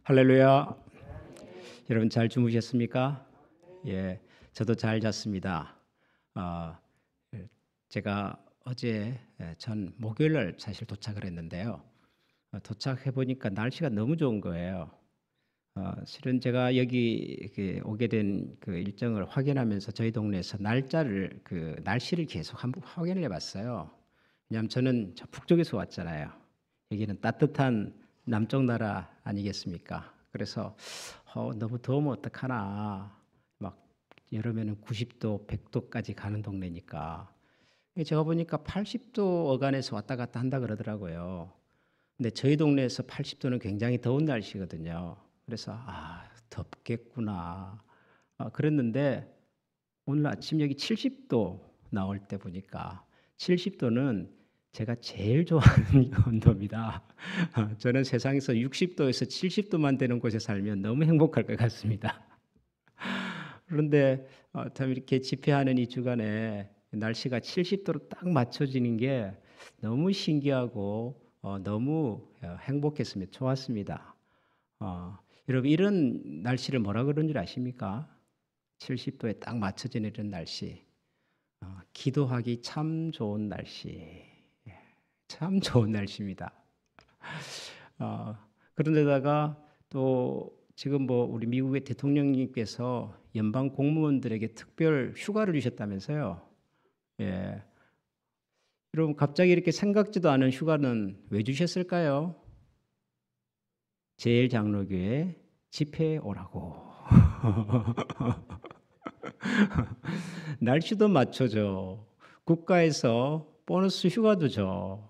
할렐루야. 여러분 잘 주무셨습니까? 예, 저도 잘 잤습니다. 어, 제가 어제 전 목요일 날 사실 도착을 했는데요. 도착해 보니까 날씨가 너무 좋은 거예요. 실은 제가 여기 이렇게 오게 된 그 일정을 확인하면서 저희 동네에서 날씨를 계속 한번 확인을 해봤어요. 왜냐하면 저는 저 북쪽에서 왔잖아요. 여기는 따뜻한 남쪽 나라 아니겠습니까? 그래서 너무 더우면 어떡하나. 막 여름에는 90도, 100도까지 가는 동네니까. 제가 보니까 80도 어간에서 왔다 갔다 한다 그러더라고요. 근데 저희 동네에서 80도는 굉장히 더운 날씨거든요. 그래서 덥겠구나. 그랬는데 오늘 아침 여기 70도 나올 때 보니까 70도는 제가 제일 좋아하는 온도입니다. 저는 세상에서 60도에서 70도만 되는 곳에 살면 너무 행복할 것 같습니다. 그런데 참 이렇게 집회하는 이 주간에 날씨가 70도로 딱 맞춰지는 게 너무 신기하고 너무 행복했습니다. 좋았습니다. 여러분 이런 날씨를 뭐라 그러는 줄 아십니까? 70도에 딱 맞춰지는 이런 날씨. 기도하기 참 좋은 날씨. 참 좋은 날씨입니다. 그런데다가 또 지금 뭐 우리 미국의 대통령님께서 연방 공무원들에게 특별 휴가를 주셨다면서요. 예. 여러분 갑자기 이렇게 생각지도 않은 휴가는 왜 주셨을까요? 제일장로교회 집회에 오라고. 날씨도 맞춰줘. 국가에서 보너스 휴가도 줘.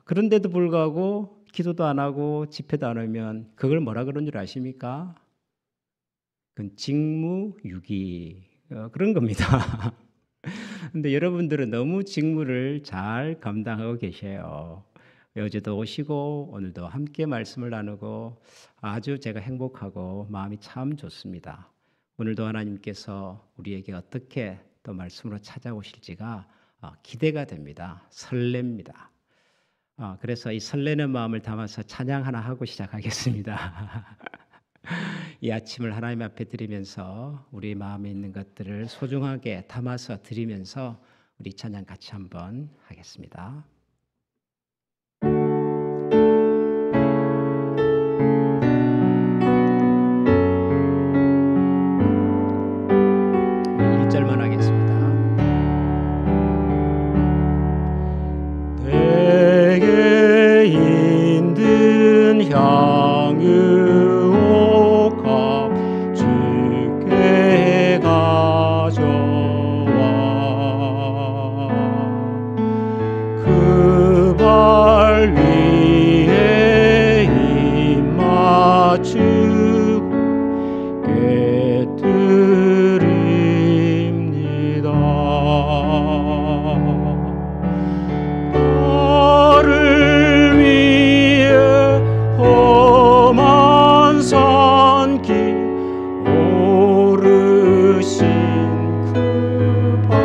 그런데도 불구하고 기도도 안 하고 집회도 안 하면 그걸 뭐라 그런 줄 아십니까? 그건 직무유기 그런 겁니다. 근데 여러분들은 너무 직무를 잘 감당하고 계셔요. 어제도 오시고 오늘도 함께 말씀을 나누고 아주 제가 행복하고 마음이 참 좋습니다. 오늘도 하나님께서 우리에게 어떻게 또 말씀으로 찾아오실지가 기대가 됩니다. 설렙니다. 그래서 이 설레는 마음을 담아서 찬양 하나 하고 시작하겠습니다. 이 아침을 하나님 앞에 드리면서 우리 마음에 있는 것들을 소중하게 담아서 드리면서 우리 찬양 같이 한번 하겠습니다. 1절만 하겠습니다. 내게 힘든 향유옥합 주께 가져와 그 발 위에 입 맞추고 깨뜨립니다. 나를 위해 험한 산길 오르신 그 발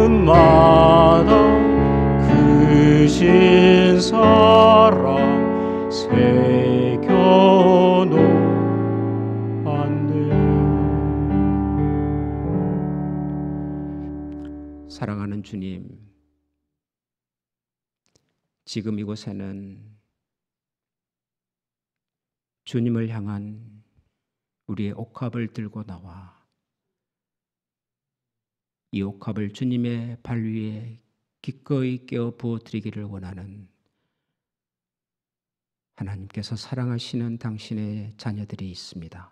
걸음마다 크신 사랑 새겨놓았네. 사랑하는 주님, 지금 이곳에는 주님을 향한 우리의 옥합을 들고 나와 이 옥합을 주님의 발 위에 기꺼이 깨어 부어드리기를 원하는 하나님께서 사랑하시는 당신의 자녀들이 있습니다.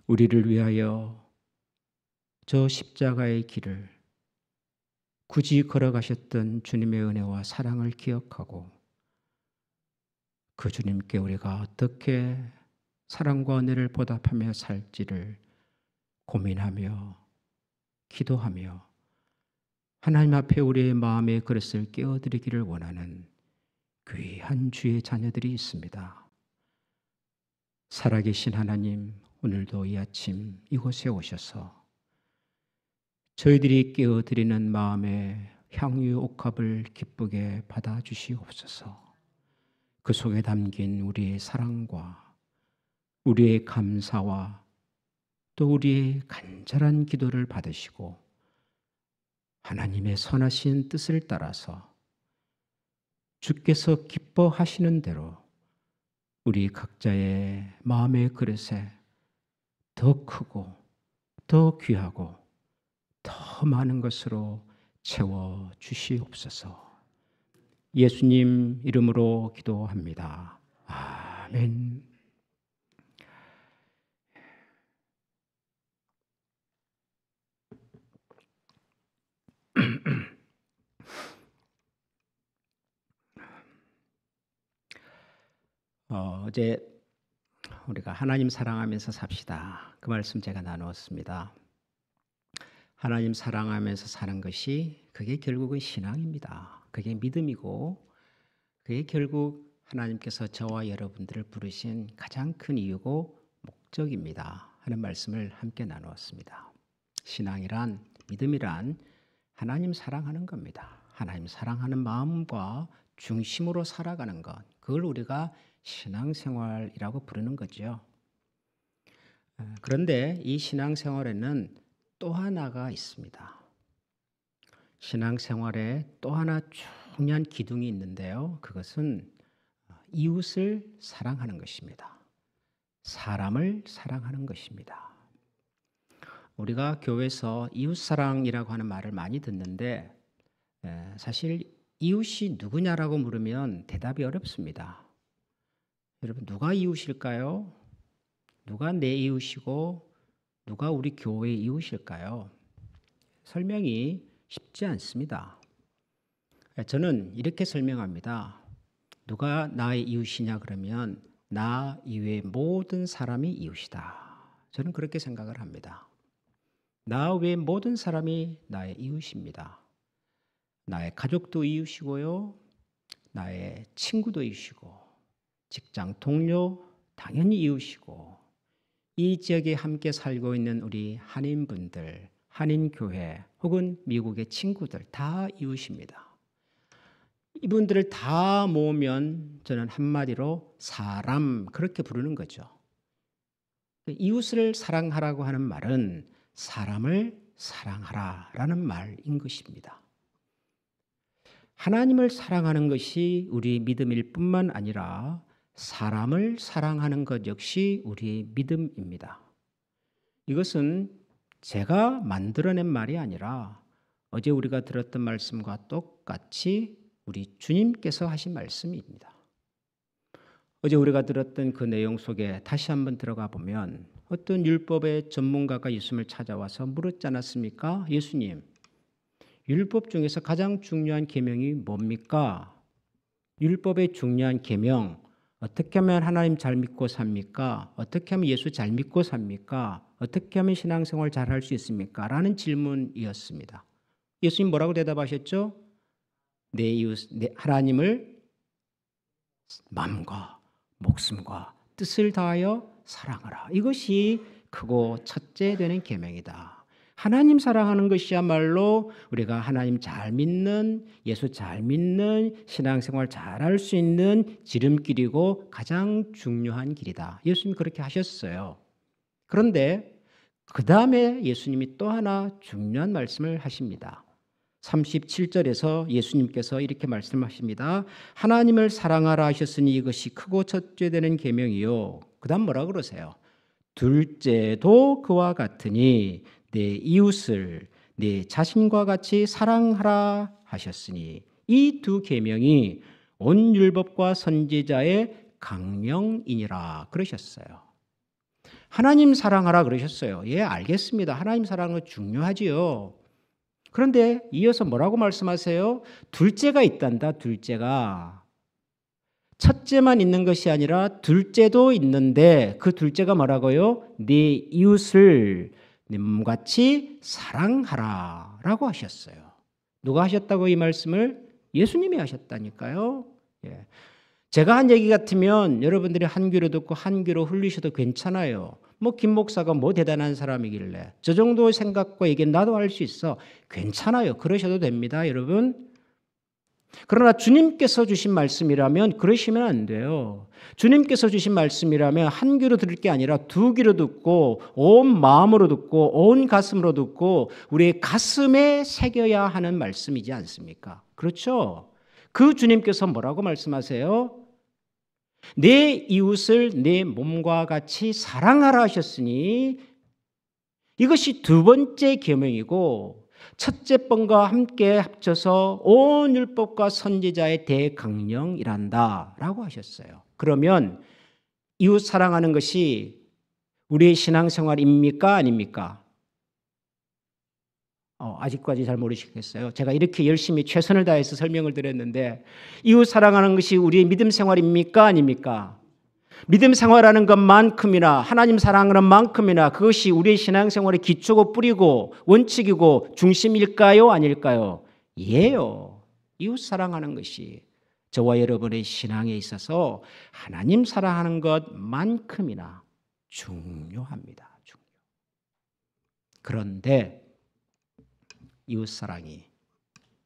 우리를 위하여 저 십자가의 길을 굳이 걸어가셨던 주님의 은혜와 사랑을 기억하고 그 주님께 우리가 어떻게 사랑과 은혜를 보답하며 살지를 고민하며 기도하며 하나님 앞에 우리의 마음의 그릇을 깨워드리기를 원하는 귀한 주의 자녀들이 있습니다. 살아계신 하나님, 오늘도 이 아침 이곳에 오셔서 저희들이 깨워드리는 마음의 향유 옥합을 기쁘게 받아주시옵소서. 그 속에 담긴 우리의 사랑과 우리의 감사와 또 우리의 간절한 기도를 받으시고 하나님의 선하신 뜻을 따라서 주께서 기뻐하시는 대로 우리 각자의 마음의 그릇에 더 크고 더 귀하고 더 많은 것으로 채워 주시옵소서. 예수님 이름으로 기도합니다. 아멘. 어제 우리가 하나님 사랑하면서 삽시다. 그 말씀 제가 나누었습니다. 하나님 사랑하면서 사는 것이 그게 결국은 신앙입니다. 그게 믿음이고 그게 결국 하나님께서 저와 여러분들을 부르신 가장 큰 이유고 목적입니다. 하는 말씀을 함께 나누었습니다. 신앙이란 믿음이란 하나님 사랑하는 겁니다. 하나님 사랑하는 마음과 중심으로 살아가는 것, 그걸 우리가 신앙생활이라고 부르는 거죠. 그런데 이 신앙생활에는 또 하나가 있습니다. 신앙생활에 또 하나 중요한 기둥이 있는데요. 그것은 이웃을 사랑하는 것입니다. 사람을 사랑하는 것입니다. 우리가 교회에서 이웃사랑이라고 하는 말을 많이 듣는데 사실 이웃이 누구냐라고 물으면 대답이 어렵습니다. 여러분, 누가 이웃일까요? 누가 내 이웃이고 누가 우리 교회의 이웃일까요? 설명이 쉽지 않습니다. 저는 이렇게 설명합니다. 누가 나의 이웃이냐 그러면 나 이외의 모든 사람이 이웃이다. 저는 그렇게 생각을 합니다. 나 외의 모든 사람이 나의 이웃입니다. 나의 가족도 이웃이고요. 나의 친구도 이웃이고 직장 동료 당연히 이웃이고 이 지역에 함께 살고 있는 우리 한인분들, 한인교회 혹은 미국의 친구들 다 이웃입니다. 이분들을 다 모으면 저는 한마디로 사람 그렇게 부르는 거죠. 이웃을 사랑하라고 하는 말은 사람을 사랑하라라는 말인 것입니다. 하나님을 사랑하는 것이 우리 믿음일 뿐만 아니라 사람을 사랑하는 것 역시 우리의 믿음입니다. 이것은 제가 만들어낸 말이 아니라 어제 우리가 들었던 말씀과 똑같이 우리 주님께서 하신 말씀입니다. 어제 우리가 들었던 그 내용 속에 다시 한번 들어가 보면 어떤 율법의 전문가가 예수님을 찾아와서 물었지 않았습니까? 예수님, 율법 중에서 가장 중요한 계명이 뭡니까? 율법의 중요한 계명, 어떻게 하면 하나님 잘 믿고 삽니까? 어떻게 하면 예수 잘 믿고 삽니까? 어떻게 하면 신앙생활 잘 할 수 있습니까? 라는 질문이었습니다. 예수님 뭐라고 대답하셨죠? 내 이웃, 하나님을 마음과 목숨과 뜻을 다하여 사랑하라. 이것이 크고 첫째 되는 계명이다. 하나님 사랑하는 것이야말로 우리가 하나님 잘 믿는, 예수 잘 믿는, 신앙생활 잘 할 수 있는 지름길이고 가장 중요한 길이다. 예수님이 그렇게 하셨어요. 그런데 그 다음에 예수님이 또 하나 중요한 말씀을 하십니다. 37절에서 예수님께서 이렇게 말씀하십니다. 하나님을 사랑하라 하셨으니 이것이 크고 첫째 되는 계명이요. 그 다음 뭐라 그러세요? 둘째도 그와 같으니 내 이웃을 내 자신과 같이 사랑하라 하셨으니 이 두 계명이 온 율법과 선지자의 강령이니라 그러셨어요. 하나님 사랑하라 그러셨어요. 예, 알겠습니다. 하나님 사랑은 중요하지요. 그런데 이어서 뭐라고 말씀하세요? 둘째가 있단다. 둘째가. 첫째만 있는 것이 아니라 둘째도 있는데 그 둘째가 뭐라고요? 네 이웃을 네 몸같이 사랑하라 라고 하셨어요. 누가 하셨다고 이 말씀을? 예수님이 하셨다니까요. 예. 제가 한 얘기 같으면 여러분들이 한 귀로 듣고 한 귀로 흘리셔도 괜찮아요. 뭐 김 목사가 뭐 대단한 사람이길래 저 정도 생각과 얘기 나도 할 수 있어. 괜찮아요. 그러셔도 됩니다, 여러분. 그러나 주님께서 주신 말씀이라면 그러시면 안 돼요. 주님께서 주신 말씀이라면 한 귀로 들을 게 아니라 두 귀로 듣고 온 마음으로 듣고 온 가슴으로 듣고 우리의 가슴에 새겨야 하는 말씀이지 않습니까? 그렇죠? 그 주님께서 뭐라고 말씀하세요? 내 이웃을 내 몸과 같이 사랑하라 하셨으니 이것이 두 번째 계명이고 첫째 번과 함께 합쳐서 온 율법과 선지자의 대강령이란다라고 하셨어요. 그러면 이웃 사랑하는 것이 우리의 신앙생활입니까? 아닙니까? 아직까지 잘 모르시겠어요. 제가 이렇게 열심히 최선을 다해서 설명을 드렸는데 이웃 사랑하는 것이 우리의 믿음 생활입니까? 아닙니까? 믿음 생활하는 것만큼이나 하나님 사랑하는 만큼이나 그것이 우리의 신앙생활의 기초고 뿌리고 원칙이고 중심일까요? 아닐까요? 예요. 이웃 사랑하는 것이 저와 여러분의 신앙에 있어서 하나님 사랑하는 것만큼이나 중요합니다. 그런데 이웃 사랑이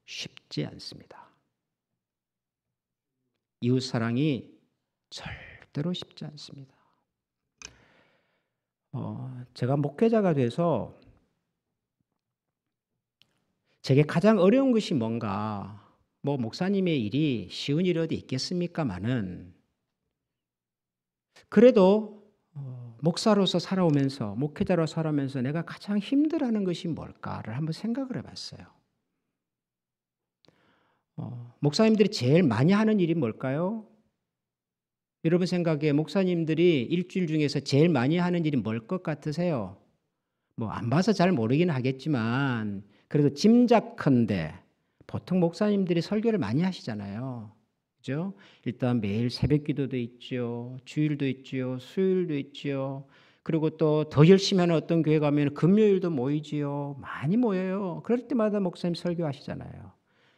쉽지 않습니다. 이웃 사랑이 절대로 쉽지 않습니다. 제가 목회자가 돼서 제게 가장 어려운 것이 뭔가 뭐 목사님의 일이 쉬운 일이 어디 있겠습니까마는 그래도 목사로서 살아오면서 목회자로 살아오면서 내가 가장 힘들어하는 것이 뭘까를 한번 생각을 해봤어요. 목사님들이 제일 많이 하는 일이 뭘까요? 여러분 생각에 목사님들이 일주일 중에서 제일 많이 하는 일이 뭘 것 같으세요? 뭐 안 봐서 잘 모르긴 하겠지만 그래도 짐작컨대 보통 목사님들이 설교를 많이 하시잖아요. 그죠? 일단 매일 새벽 기도도 있죠. 주일도 있죠. 수요일도 있죠. 그리고 또 더 열심히 하는 어떤 교회 가면 금요일도 모이지요. 많이 모여요. 그럴 때마다 목사님 설교하시잖아요.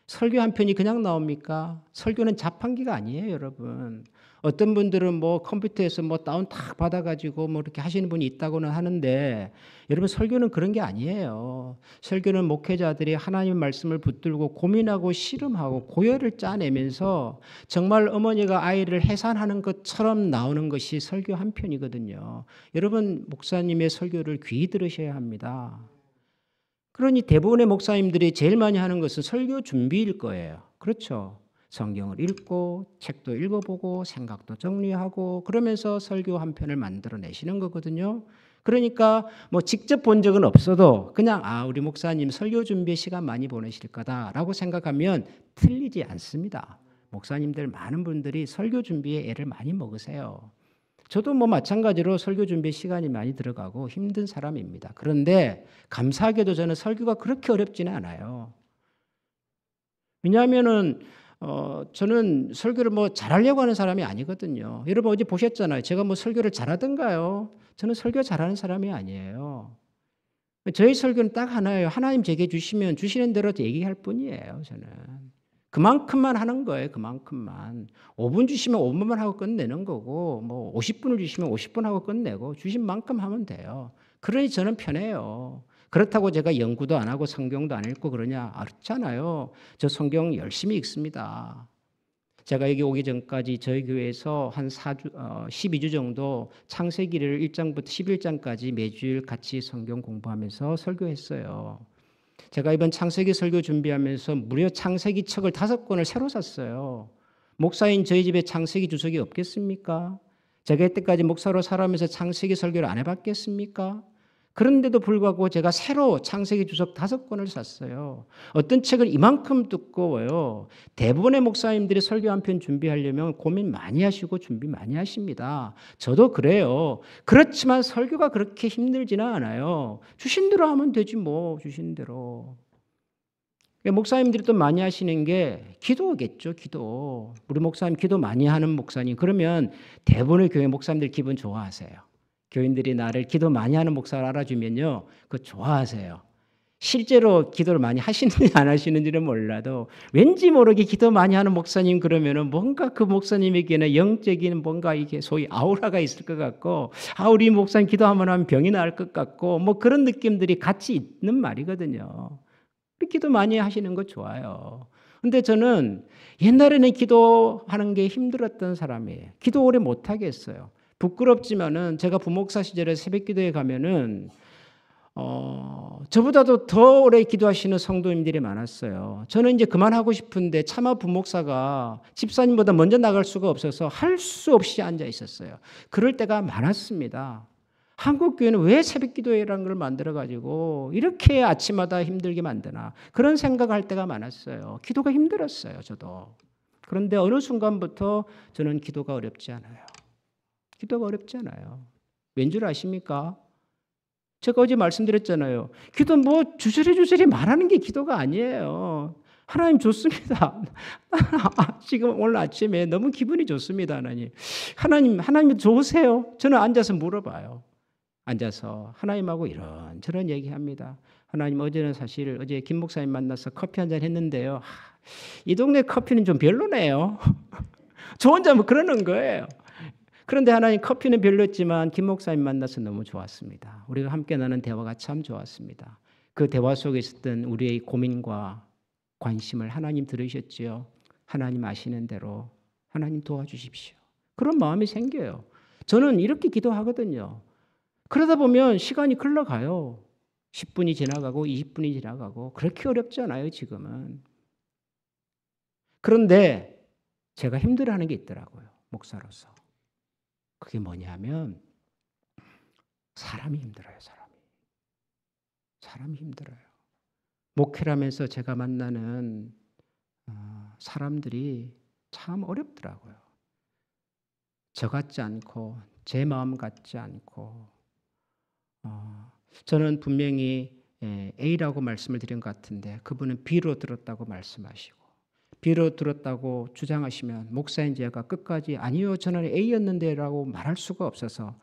설교 한 편이 그냥 나옵니까? 설교는 자판기가 아니에요, 여러분. 어떤 분들은 뭐 컴퓨터에서 뭐 다운 탁 받아가지고 뭐 이렇게 하시는 분이 있다고는 하는데 여러분 설교는 그런 게 아니에요. 설교는 목회자들이 하나님의 말씀을 붙들고 고민하고 씨름하고 고열을 짜내면서 정말 어머니가 아이를 해산하는 것처럼 나오는 것이 설교 한 편이거든요. 여러분 목사님의 설교를 귀히 들으셔야 합니다. 그러니 대부분의 목사님들이 제일 많이 하는 것은 설교 준비일 거예요. 그렇죠? 성경을 읽고 책도 읽어보고 생각도 정리하고 그러면서 설교 한 편을 만들어내시는 거거든요. 그러니까 뭐 직접 본 적은 없어도 그냥 우리 목사님 설교 준비에 시간 많이 보내실 거다라고 생각하면 틀리지 않습니다. 목사님들 많은 분들이 설교 준비에 애를 많이 먹으세요. 저도 뭐 마찬가지로 설교 준비에 시간이 많이 들어가고 힘든 사람입니다. 그런데 감사하게도 저는 설교가 그렇게 어렵지는 않아요. 왜냐하면은 저는 설교를 뭐 잘하려고 하는 사람이 아니거든요. 여러분 어제 보셨잖아요. 제가 뭐 설교를 잘하던가요? 저는 설교 잘하는 사람이 아니에요. 저희 설교는 딱 하나예요. 하나님 제게 주시면 주시는 대로 얘기할 뿐이에요. 저는. 그만큼만 하는 거예요. 그만큼만. 5분 주시면 5분만 하고 끝내는 거고 뭐 50분을 주시면 50분 하고 끝내고 주신 만큼 하면 돼요. 그러니 저는 편해요. 그렇다고 제가 연구도 안 하고 성경도 안 읽고 그러냐? 그렇잖아요. 저 성경 열심히 읽습니다. 제가 여기 오기 전까지 저희 교회에서 한 12주 정도 창세기를 1장부터 11장까지 매주일 같이 성경 공부하면서 설교했어요. 제가 이번 창세기 설교 준비하면서 무려 창세기 책을 5권을 새로 샀어요. 목사인 저희 집에 창세기 주석이 없겠습니까? 제가 이때까지 목사로 살아오면서 창세기 설교를 안 해봤겠습니까? 그런데도 불구하고 제가 새로 창세기 주석 5권을 샀어요. 어떤 책은 이만큼 두꺼워요. 대부분의 목사님들이 설교 한 편 준비하려면 고민 많이 하시고 준비 많이 하십니다. 저도 그래요. 그렇지만 설교가 그렇게 힘들지는 않아요. 주신 대로 하면 되지 뭐 주신 대로. 목사님들이 또 많이 하시는 게 기도겠죠. 기도. 우리 목사님 기도 많이 하는 목사님. 그러면 대부분의 교회 목사님들 기분 좋아하세요. 교인들이 나를 기도 많이 하는 목사를 알아주면요. 그거 좋아하세요. 실제로 기도를 많이 하시는지 안 하시는지는 몰라도 왠지 모르게 기도 많이 하는 목사님 그러면은 뭔가 그 목사님에게는 영적인 뭔가 이게 소위 아우라가 있을 것 같고, 우리 목사님 기도 한번 하면 병이 나을 것 같고, 뭐 그런 느낌들이 같이 있는 말이거든요. 기도 많이 하시는 거 좋아요. 근데 저는 옛날에는 기도하는 게 힘들었던 사람이에요. 기도 오래 못 하겠어요. 부끄럽지만은 제가 부목사 시절에 새벽 기도에 가면은 저보다도 더 오래 기도하시는 성도님들이 많았어요. 저는 이제 그만하고 싶은데 차마 부목사가 집사님보다 먼저 나갈 수가 없어서 할 수 없이 앉아 있었어요. 그럴 때가 많았습니다. 한국 교회는 왜 새벽 기도회라는 걸 만들어 가지고 이렇게 아침마다 힘들게 만드나, 그런 생각할 때가 많았어요. 기도가 힘들었어요, 저도. 그런데 어느 순간부터 저는 기도가 어렵지 않아요. 기도가 어렵지 않아요. 왠 줄 아십니까? 제가 어제 말씀드렸잖아요. 기도 뭐 주저리 말하는 게 기도가 아니에요. 하나님 좋습니다. 지금 오늘 아침에 너무 기분이 좋습니다, 하나님. 하나님 좋으세요? 저는 앉아서 물어봐요. 앉아서 하나님하고 이런저런 얘기합니다. 하나님, 어제는 사실 어제 김 목사님 만나서 커피 한잔 했는데요. 이 동네 커피는 좀 별로네요. 저 혼자 뭐 그러는 거예요. 그런데 하나님, 커피는 별로였지만 김 목사님 만나서 너무 좋았습니다. 우리가 함께 나눈 대화가 참 좋았습니다. 그 대화 속에 있었던 우리의 고민과 관심을 하나님 들으셨지요. 하나님 아시는 대로 하나님 도와주십시오. 그런 마음이 생겨요. 저는 이렇게 기도하거든요. 그러다 보면 시간이 흘러가요. 10분이 지나가고 20분이 지나가고 그렇게 어렵지 않아요, 지금은. 그런데 제가 힘들어하는 게 있더라고요, 목사로서. 그게 뭐냐면 사람이 힘들어요, 사람이 힘들어요. 목회라면서 제가 만나는 사람들이 참 어렵더라고요. 저 같지 않고 제 마음 같지 않고, 저는 분명히 A라고 말씀을 드린 것 같은데 그분은 B로 들었다고 말씀하시고, B로 들었다고 주장하시면 목사인 제가 끝까지 아니요, 저는 A였는데 라고 말할 수가 없어서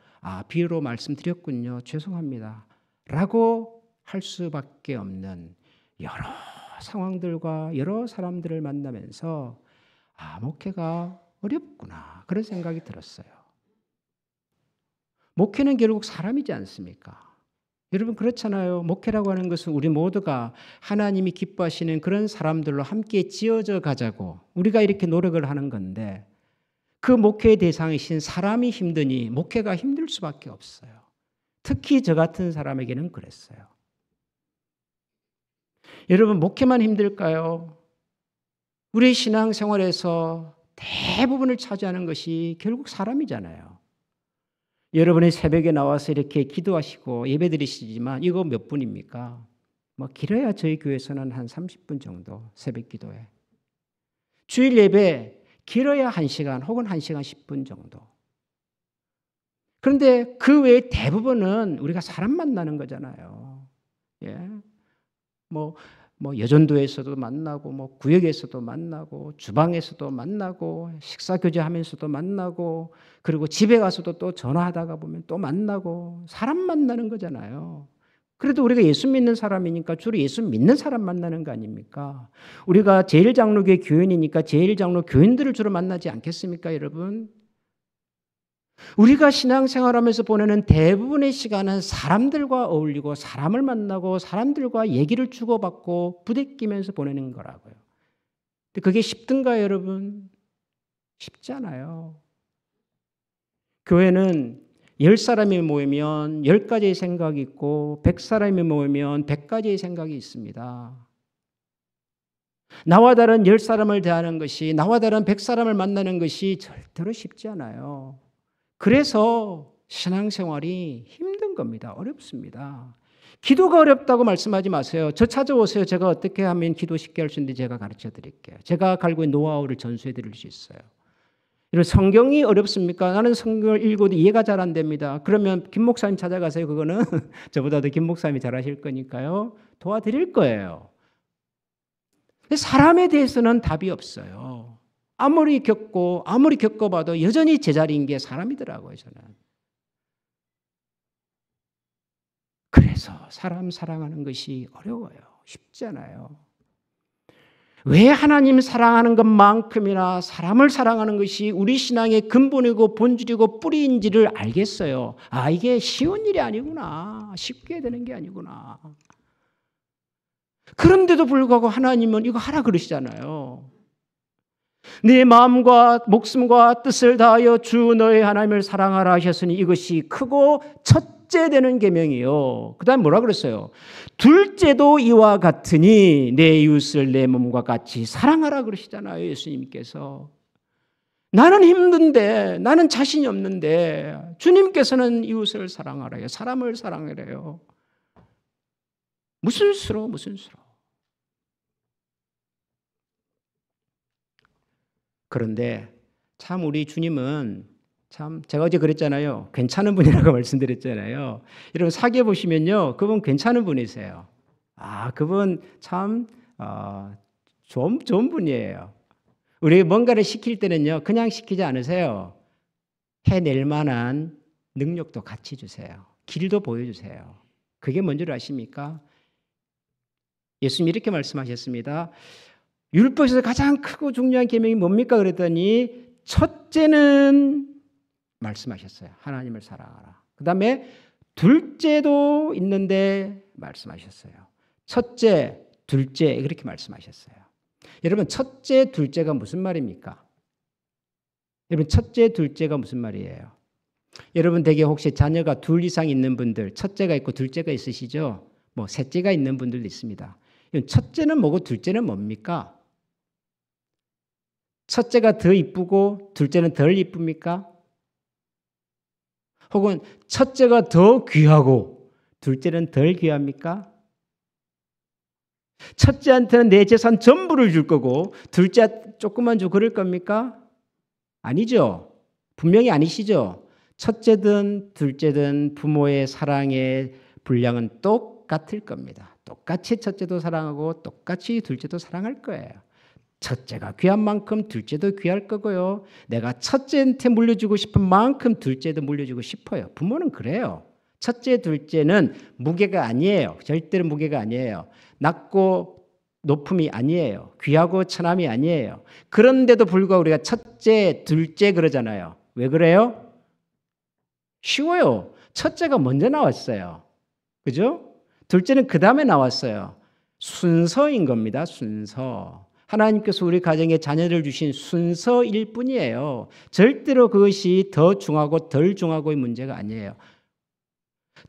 B로 말씀드렸군요, 죄송합니다 라고 할 수밖에 없는 여러 상황들과 여러 사람들을 만나면서 목회가 어렵구나, 그런 생각이 들었어요. 목회는 결국 사람이지 않습니까? 여러분 그렇잖아요. 목회라고 하는 것은 우리 모두가 하나님이 기뻐하시는 그런 사람들로 함께 지어져 가자고 우리가 이렇게 노력을 하는 건데, 그 목회의 대상이신 사람이 힘드니 목회가 힘들 수밖에 없어요. 특히 저 같은 사람에게는 그랬어요. 여러분, 목회만 힘들까요? 우리 신앙생활에서 대부분을 차지하는 것이 결국 사람이잖아요. 여러분이 새벽에 나와서 이렇게 기도하시고 예배드리시지만 이거 몇 분입니까? 뭐 길어야 저희 교회에서는 한 30분 정도 새벽 기도에. 주일 예배 길어야 1시간 혹은 1시간 10분 정도. 그런데 그 외에 대부분은 우리가 사람 만나는 거잖아요. 예. 뭐 여전도에서도 만나고, 뭐 구역에서도 만나고, 주방에서도 만나고, 식사 교제하면서도 만나고, 그리고 집에 가서도 또 전화하다가 보면 또 만나고, 사람 만나는 거잖아요. 그래도 우리가 예수 믿는 사람이니까 주로 예수 믿는 사람 만나는 거 아닙니까? 우리가 제1장로교회 교인이니까 제1장로 교인들을 주로 만나지 않겠습니까, 여러분? 우리가 신앙생활하면서 보내는 대부분의 시간은 사람들과 어울리고 사람을 만나고 사람들과 얘기를 주고받고 부대끼면서 보내는 거라고요. 근데 그게 쉽든가요, 여러분? 쉽지 않아요. 교회는 10사람이 모이면 10가지의 생각이 있고 100사람이 모이면 100가지의 생각이 있습니다. 나와 다른 10사람을 대하는 것이, 나와 다른 100사람을 만나는 것이 절대로 쉽지 않아요. 그래서 신앙생활이 힘든 겁니다. 어렵습니다. 기도가 어렵다고 말씀하지 마세요. 저 찾아오세요. 제가 어떻게 하면 기도 쉽게 할 수 있는지 제가 가르쳐 드릴게요. 제가 갈고 있는 노하우를 전수해 드릴 수 있어요. 이런 성경이 어렵습니까? 나는 성경을 읽어도 이해가 잘 안 됩니다. 그러면 김 목사님 찾아가세요. 그거는 저보다도 김 목사님이 잘하실 거니까요. 도와드릴 거예요. 근데 사람에 대해서는 답이 없어요. 아무리 겪어봐도 여전히 제자리인 게 사람이더라고요, 저는. 그래서 사람 사랑하는 것이 어려워요. 쉽지 않아요. 왜 하나님 사랑하는 것만큼이나 사람을 사랑하는 것이 우리 신앙의 근본이고 본질이고 뿌리인지를 알겠어요. 아, 이게 쉬운 일이 아니구나. 쉽게 되는 게 아니구나. 그런데도 불구하고 하나님은 이거 하라 그러시잖아요. 네 마음과 목숨과 뜻을 다하여 주 너의 하나님을 사랑하라 하셨으니 이것이 크고 첫째 되는 계명이요. 그 다음 뭐라 그랬어요? 둘째도 이와 같으니 내 이웃을 내 몸과 같이 사랑하라 그러시잖아요. 예수님께서. 나는 힘든데, 나는 자신이 없는데 주님께서는 이웃을 사랑하래요. 사람을 사랑하래요. 무슨 수로. 그런데 참 우리 주님은 참 제가 어제 그랬잖아요. 괜찮은 분이라고 말씀드렸잖아요. 여러분 사귀어 보시면요, 그분 괜찮은 분이세요. 아, 그분 참 좋은 분이에요. 우리 뭔가를 시킬 때는요, 그냥 시키지 않으세요. 해낼 만한 능력도 같이 주세요. 길도 보여주세요. 그게 뭔지를 아십니까? 예수님이 이렇게 말씀하셨습니다. 율법에서 가장 크고 중요한 계명이 뭡니까? 그랬더니 첫째는 말씀하셨어요. 하나님을 사랑하라. 그 다음에 둘째도 있는데 말씀하셨어요. 첫째, 둘째 그렇게 말씀하셨어요. 여러분 첫째, 둘째가 무슨 말입니까? 여러분 첫째, 둘째가 무슨 말이에요? 여러분 댁에 혹시 자녀가 둘 이상 있는 분들, 첫째가 있고 둘째가 있으시죠? 뭐 셋째가 있는 분들도 있습니다. 첫째는 뭐고 둘째는 뭡니까? 첫째가 더 이쁘고 둘째는 덜 이쁩니까? 혹은 첫째가 더 귀하고 둘째는 덜 귀합니까? 첫째한테는 내 재산 전부를 줄 거고 둘째 조금만 줘 그럴 겁니까? 아니죠. 분명히 아니시죠. 첫째든 둘째든 부모의 사랑의 분량은 똑같을 겁니다. 똑같이 첫째도 사랑하고 똑같이 둘째도 사랑할 거예요. 첫째가 귀한 만큼 둘째도 귀할 거고요. 내가 첫째한테 물려주고 싶은 만큼 둘째도 물려주고 싶어요. 부모는 그래요. 첫째, 둘째는 무게가 아니에요. 절대로 무게가 아니에요. 낮고 높음이 아니에요. 귀하고 천함이 아니에요. 그런데도 불구하고 우리가 첫째, 둘째 그러잖아요. 왜 그래요? 쉬워요. 첫째가 먼저 나왔어요. 그죠? 둘째는 그 다음에 나왔어요. 순서인 겁니다. 순서. 하나님께서 우리 가정에 자녀를 주신 순서일 뿐이에요. 절대로 그것이 더 중하고 덜 중하고의 문제가 아니에요.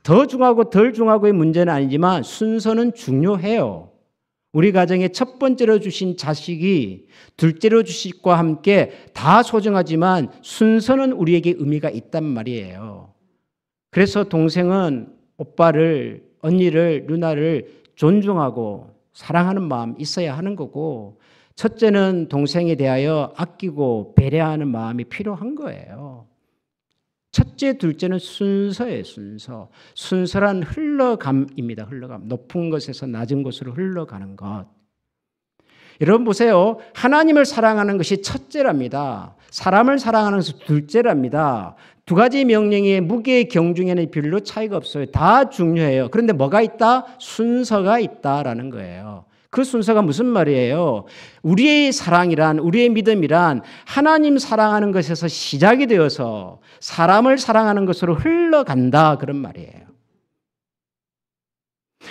더 중하고 덜 중하고의 문제는 아니지만 순서는 중요해요. 우리 가정에 첫 번째로 주신 자식이 둘째로 주신 것과 함께 다 소중하지만 순서는 우리에게 의미가 있단 말이에요. 그래서 동생은 오빠를, 언니를, 누나를 존중하고 사랑하는 마음 있어야 하는 거고 첫째는 동생에 대하여 아끼고 배려하는 마음이 필요한 거예요. 첫째, 둘째는 순서예요. 순서. 순서란 흘러감입니다. 흘러감. 높은 것에서 낮은 곳으로 흘러가는 것. 여러분 보세요. 하나님을 사랑하는 것이 첫째랍니다. 사람을 사랑하는 것이 둘째랍니다. 두 가지 명령의 무게 경중에는 별로 차이가 없어요. 다 중요해요. 그런데 뭐가 있다? 순서가 있다라는 거예요. 그 순서가 무슨 말이에요? 우리의 사랑이란, 우리의 믿음이란 하나님 사랑하는 것에서 시작이 되어서 사람을 사랑하는 것으로 흘러간다 그런 말이에요.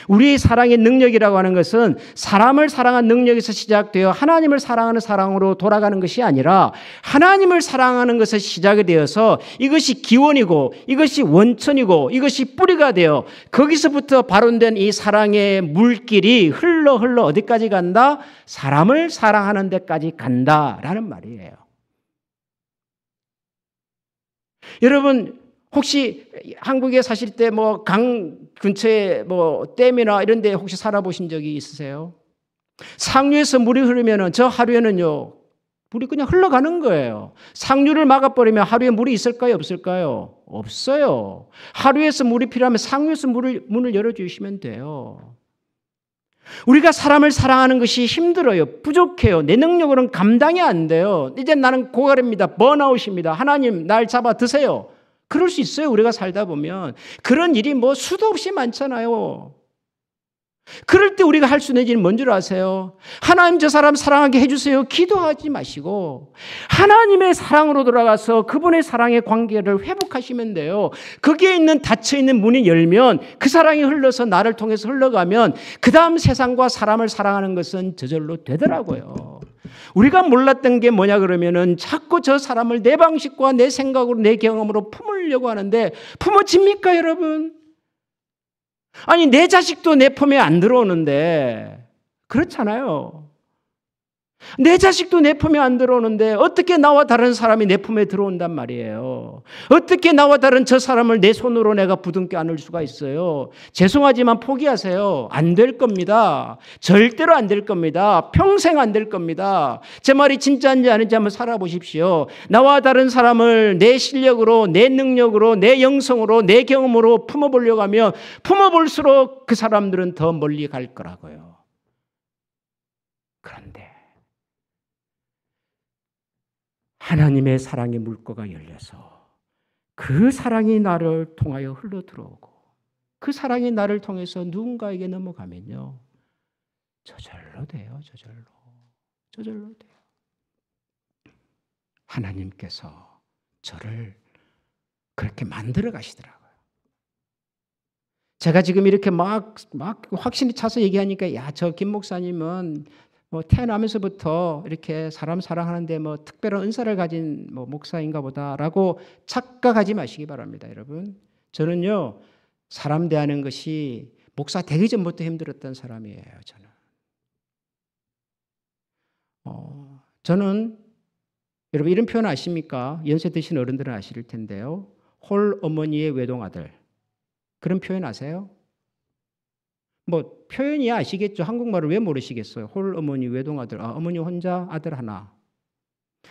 우리의 사랑의 능력이라고 하는 것은 사람을 사랑한 능력에서 시작되어 하나님을 사랑하는 사랑으로 돌아가는 것이 아니라 하나님을 사랑하는 것에 시작이 되어서 이것이 기원이고 이것이 원천이고 이것이 뿌리가 되어 거기서부터 발원된 이 사랑의 물길이 흘러 어디까지 간다? 사람을 사랑하는 데까지 간다라는 말이에요. 여러분 혹시 한국에 사실 때 뭐 강 근처에 뭐 댐이나 이런 데 혹시 살아보신 적이 있으세요? 상류에서 물이 흐르면은 저 하루에는요, 물이 그냥 흘러가는 거예요. 상류를 막아버리면 하루에 물이 있을까요? 없을까요? 없어요. 하류에서 물이 필요하면 상류에서 문을 열어주시면 돼요. 우리가 사람을 사랑하는 것이 힘들어요. 부족해요. 내 능력으로는 감당이 안 돼요. 이제 나는 고갈입니다. 번아웃입니다. 하나님 날 잡아 드세요. 그럴 수 있어요. 우리가 살다 보면. 그런 일이 뭐 수도 없이 많잖아요. 그럴 때 우리가 할 수 있는 일은 뭔 줄 아세요? 하나님 저 사람 사랑하게 해주세요. 기도하지 마시고 하나님의 사랑으로 돌아가서 그분의 사랑의 관계를 회복하시면 돼요. 거기에 있는 닫혀있는 문이 열면 그 사랑이 흘러서 나를 통해서 흘러가면 그 다음 세상과 사람을 사랑하는 것은 저절로 되더라고요. 우리가 몰랐던 게 뭐냐 그러면은 자꾸 저 사람을 내 방식과 내 생각으로 내 경험으로 품으려고 하는데 품어집니까 여러분? 아니 내 자식도 내 품에 안 들어오는데 그렇잖아요. 내 자식도 내 품에 안 들어오는데 어떻게 나와 다른 사람이 내 품에 들어온단 말이에요. 어떻게 나와 다른 저 사람을 내 손으로 내가 부둥켜 안을 수가 있어요. 죄송하지만 포기하세요. 안 될 겁니다. 절대로 안 될 겁니다. 평생 안 될 겁니다. 제 말이 진짜인지 아닌지 한번 살아보십시오. 나와 다른 사람을 내 실력으로 내 능력으로 내 영성으로 내 경험으로 품어보려고 하면 품어볼수록 그 사람들은 더 멀리 갈 거라고요. 그런데 하나님의 사랑의 물꼬가 열려서 그 사랑이 나를 통하여 흘러들어오고 그 사랑이 나를 통해서 누군가에게 넘어가면요. 저절로 돼요. 저절로 돼요. 하나님께서 저를 그렇게 만들어 가시더라고요. 제가 지금 이렇게 막 확신이 차서 얘기하니까 야, 저 김 목사님은 뭐 태어나면서부터 이렇게 사람 사랑하는데 뭐 특별한 은사를 가진 뭐 목사인가 보다라고 착각하지 마시기 바랍니다, 여러분. 저는요, 사람 대하는 것이 목사 되기 전부터 힘들었던 사람이에요, 저는 여러분 이런 표현 아십니까? 연세 드신 어른들은 아실 텐데요. 홀 어머니의 외동아들. 그런 표현 아세요? 뭐 표현이 아시겠죠. 한국말을 왜 모르시겠어요? 홀 어머니 외동아들. 어머니 혼자 아들 하나.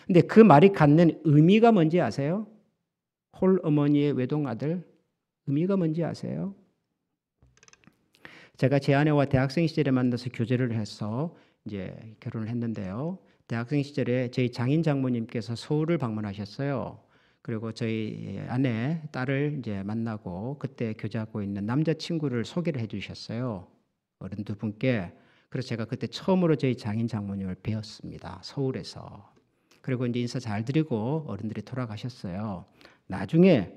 근데 그 말이 갖는 의미가 뭔지 아세요? 홀 어머니의 외동아들. 의미가 뭔지 아세요? 제가 제 아내와 대학생 시절에 만나서 교제를 해서 이제 결혼을 했는데요. 대학생 시절에 저희 장인 장모님께서 서울을 방문하셨어요. 그리고 저희 아내 딸을 이제 만나고 그때 교제하고 있는 남자친구를 소개를 해주셨어요. 어른 두 분께. 그래서 제가 그때 처음으로 저희 장인 장모님을 뵈었습니다. 서울에서. 그리고 이제 인사 잘 드리고 어른들이 돌아가셨어요. 나중에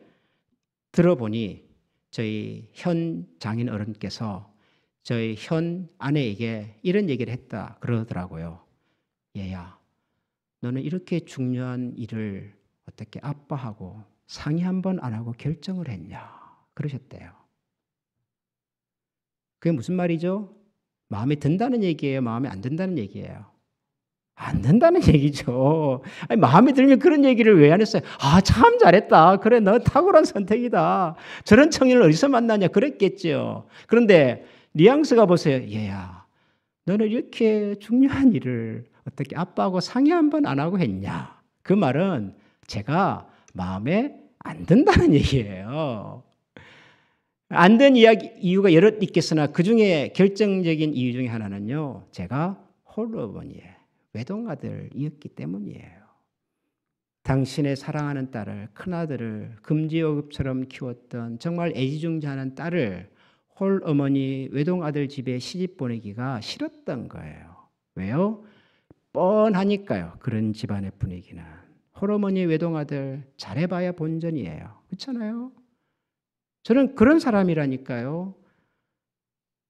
들어보니 저희 현 장인 어른께서 저희 현 아내에게 이런 얘기를 했다 그러더라고요. 얘야, 너는 이렇게 중요한 일을 어떻게 아빠하고 상의 한 번 안 하고 결정을 했냐 그러셨대요. 그게 무슨 말이죠? 마음에 든다는 얘기예요? 마음에 안 든다는 얘기예요? 안 든다는 얘기죠. 아니, 마음에 들면 그런 얘기를 왜 안 했어요? 참 잘했다. 그래, 너 탁월한 선택이다. 저런 청년을 어디서 만나냐 그랬겠죠. 그런데 뉘앙스가 보세요. 얘야, 너는 이렇게 중요한 일을 어떻게 아빠하고 상의 한 번 안 하고 했냐? 그 말은 제가 마음에 안 든다는 얘기예요. 안 든 이유가 여러 있겠으나 그중에 결정적인 이유 중에 하나는요. 제가 홀어머니의 외동아들이었기 때문이에요. 당신의 사랑하는 딸을, 큰아들을 금지어급처럼 키웠던 정말 애지중지하는 딸을 홀어머니 외동아들 집에 시집 보내기가 싫었던 거예요. 왜요? 뻔하니까요. 그런 집안의 분위기는. 홀어머니 외동아들 잘해봐야 본전이에요. 그렇잖아요? 저는 그런 사람이라니까요.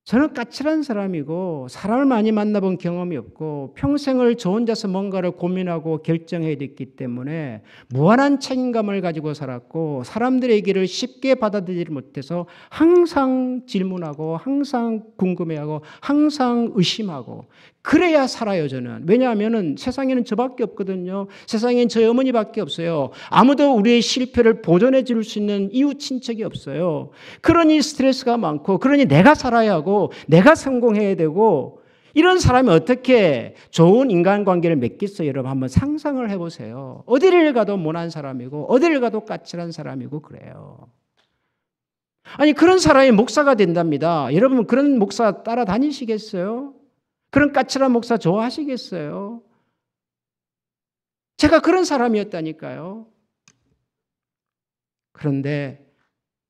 저는 까칠한 사람이고 사람을 많이 만나본 경험이 없고 평생을 저 혼자서 뭔가를 고민하고 결정해야 됐기 때문에 무한한 책임감을 가지고 살았고 사람들의 얘기를 쉽게 받아들이지 못해서 항상 질문하고 항상 궁금해하고 항상 의심하고 그래야 살아요 저는. 왜냐하면 세상에는 저밖에 없거든요. 세상엔 저희 어머니밖에 없어요. 아무도 우리의 실패를 보존해 줄 수 있는 이웃 친척이 없어요. 그러니 스트레스가 많고 그러니 내가 살아야 하고 내가 성공해야 되고 이런 사람이 어떻게 좋은 인간관계를 맺겠어요. 여러분 한번 상상을 해보세요. 어디를 가도 못난 사람이고 어디를 가도 까칠한 사람이고 그래요. 아니 그런 사람이 목사가 된답니다. 여러분 그런 목사 따라다니시겠어요? 그런 까칠한 목사 좋아하시겠어요? 제가 그런 사람이었다니까요. 그런데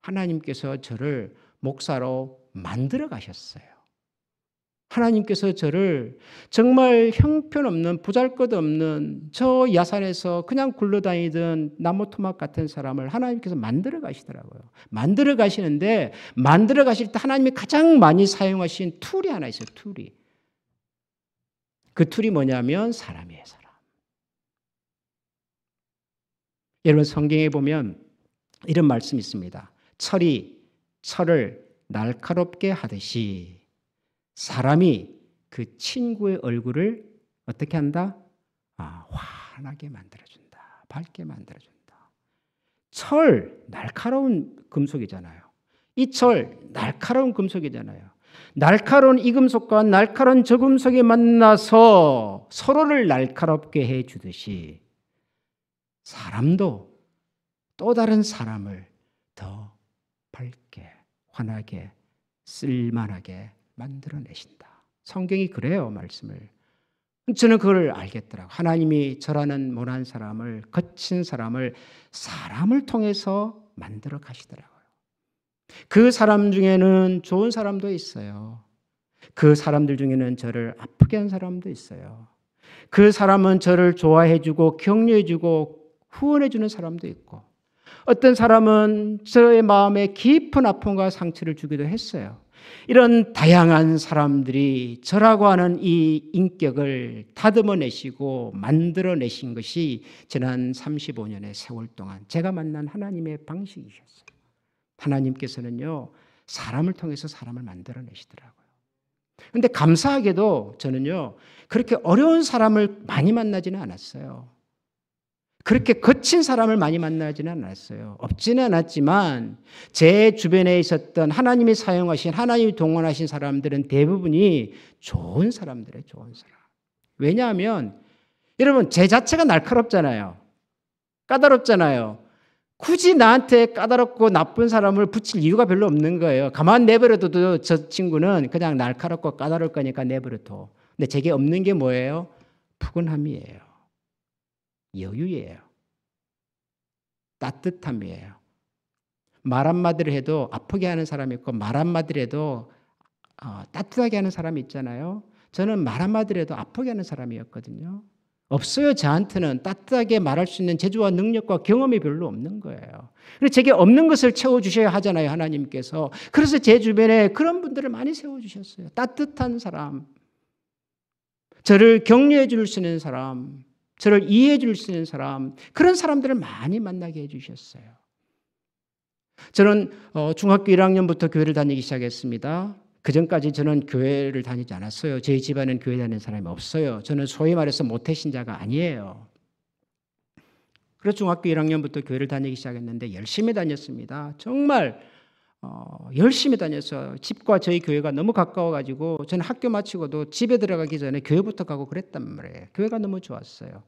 하나님께서 저를 목사로 만들어 가셨어요. 하나님께서 저를 정말 형편없는 보잘것없는 저 야산에서 그냥 굴러다니던 나무 토막 같은 사람을 하나님께서 만들어 가시더라고요. 만들어 가시는데 만들어 가실 때 하나님이 가장 많이 사용하신 툴이 하나 있어요. 툴이. 그 툴이 뭐냐면 사람이에요. 사람. 여러분 성경에 보면 이런 말씀이 있습니다. 철이 철을 날카롭게 하듯이 사람이 그 친구의 얼굴을 어떻게 한다? 환하게 만들어준다. 밝게 만들어준다. 철, 날카로운 금속이잖아요. 이 철, 날카로운 금속이잖아요. 날카로운 이 금속과 날카로운 저 금속이 만나서 서로를 날카롭게 해주듯이 사람도 또 다른 사람을 더 밝게, 환하게, 쓸만하게 만들어내신다. 성경이 그래요, 말씀을. 저는 그걸 알겠더라고요. 하나님이 저라는 못난 사람을, 거친 사람을 사람을 통해서 만들어 가시더라고요. 그 사람 중에는 좋은 사람도 있어요. 그 사람들 중에는 저를 아프게 한 사람도 있어요. 그 사람은 저를 좋아해주고 격려해주고 후원해주는 사람도 있고 어떤 사람은 저의 마음에 깊은 아픔과 상처를 주기도 했어요. 이런 다양한 사람들이 저라고 하는 이 인격을 다듬어내시고 만들어내신 것이 지난 35년의 세월 동안 제가 만난 하나님의 방식이셨어요. 하나님께서는요, 사람을 통해서 사람을 만들어내시더라고요. 그런데 감사하게도 저는요, 그렇게 어려운 사람을 많이 만나지는 않았어요. 그렇게 거친 사람을 많이 만나지는 않았어요. 없지는 않았지만 제 주변에 있었던 하나님이 사용하신 하나님이 동원하신 사람들은 대부분이 좋은 사람들이에요. 좋은 사람. 왜냐하면 여러분 제 자체가 날카롭잖아요. 까다롭잖아요. 굳이 나한테 까다롭고 나쁜 사람을 붙일 이유가 별로 없는 거예요. 가만 내버려둬도 저 친구는 그냥 날카롭고 까다로울 거니까 내버려둬. 근데 제게 없는 게 뭐예요? 푸근함이에요. 여유예요. 따뜻함이에요. 말 한마디를 해도 아프게 하는 사람이 있고 말 한마디를 해도 따뜻하게 하는 사람이 있잖아요. 저는 말 한마디를 해도 아프게 하는 사람이었거든요. 없어요. 저한테는 따뜻하게 말할 수 있는 재주와 능력과 경험이 별로 없는 거예요. 그래서 제게 없는 것을 채워주셔야 하잖아요. 하나님께서. 그래서 제 주변에 그런 분들을 많이 세워주셨어요. 따뜻한 사람, 저를 격려해 줄 수 있는 사람, 저를 이해해 줄 수 있는 사람, 그런 사람들을 많이 만나게 해주셨어요. 저는 중학교 1학년부터 교회를 다니기 시작했습니다. 그전까지 저는 교회를 다니지 않았어요. 저희 집안에는 교회 다니는 사람이 없어요. 저는 소위 말해서 모태신자가 아니에요. 그래서 중학교 1학년부터 교회를 다니기 시작했는데 열심히 다녔습니다. 정말 열심히 다녀서 집과 저희 교회가 너무 가까워가지고 저는 학교 마치고도 집에 들어가기 전에 교회부터 가고 그랬단 말이에요. 교회가 너무 좋았어요.